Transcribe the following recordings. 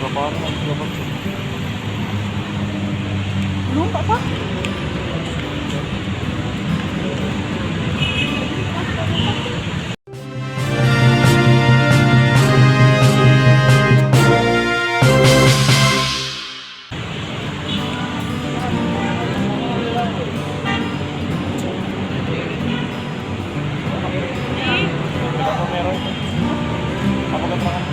Berapa orang yang sudah vaksin? Belum, Pak. Berapa merah itu? Apa keterangan?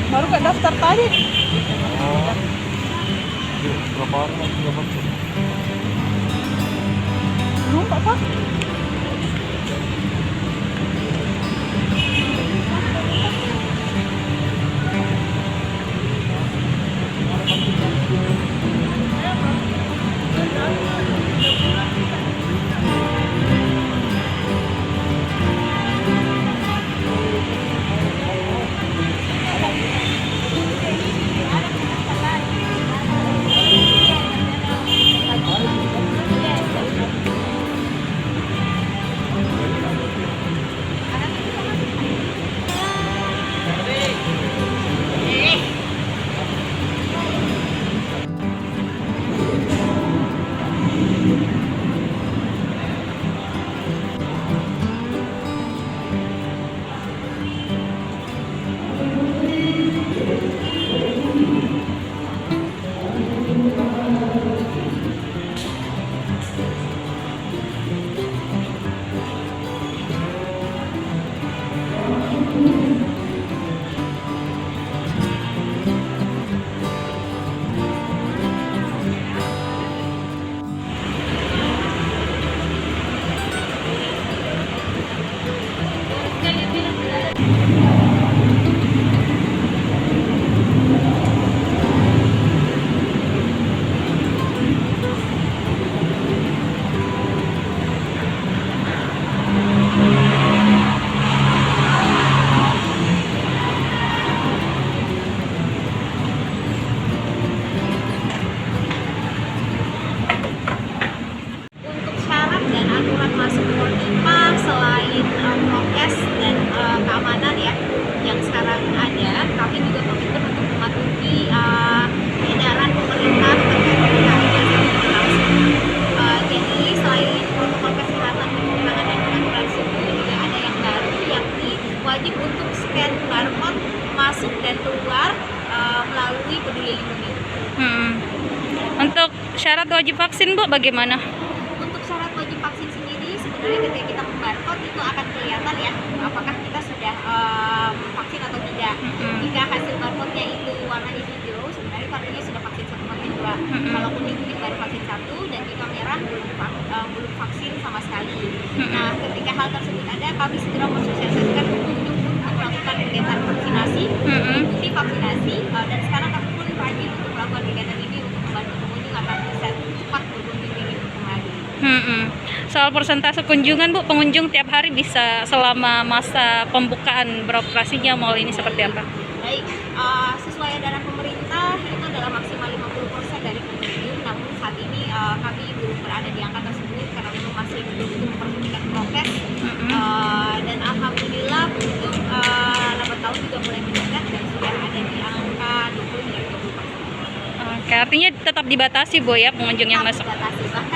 Baru ke daftar tadi. Oh. Berapa orang yang sudah vaksin? Belum, Pak. Untuk syarat dan aturan masuk boarding park selain prokes dan keamanan ya yang sekarang ada, kami juga komitmen untuk mematuhi edaran pemerintah terkait pembukaan jasa berlangsung. Jadi selain protokol kesehatan penerbangan dan pengaturan suhu, juga ada yang baru yakni wajib untuk scan barcode masuk dan keluar melalui Peduli Lindungi. Untuk syarat wajib vaksin, Bu, bagaimana? Untuk syarat wajib vaksin sendiri sebenarnya ketika kita membarcode itu akan kelihatan ya apakah kita sudah vaksin atau tidak. Jika hasil barcode-nya itu warnanya hijau, sebenarnya artinya sudah vaksin 1 atau 2. Kalau kuning baru vaksin 1, dan jika merah belum vaksin sama sekali. Nah, ketika hal tersebut ada, kami segera mensosialisasikan pengunjung untuk melakukan kegiatan vaksinasi, mengikuti vaksinasi, dan sekarang kami pun rajin untuk melakukan kegiatan ini untuk membantu pengunjung agar bisa cepat berkunjung di minggu kembali. Soal persentase kunjungan, Bu, pengunjung tiap hari bisa selama masa pembukaan beroperasinya mall ini seperti apa? Baik, sesuai edaran pemerintah itu adalah maksimal 50% dari pengunjung. Namun saat ini kami belum berada di angka tersebut karena memang masih belum memperhatikan prokes. Dan alhamdulillah pengunjung lambat tahun juga mulai meningkat dan sudah ada di angka 20 hingga 30%. Oke, artinya tetap dibatasi, Bu, ya, pengunjung yang masuk. Dibatasi. Bahkan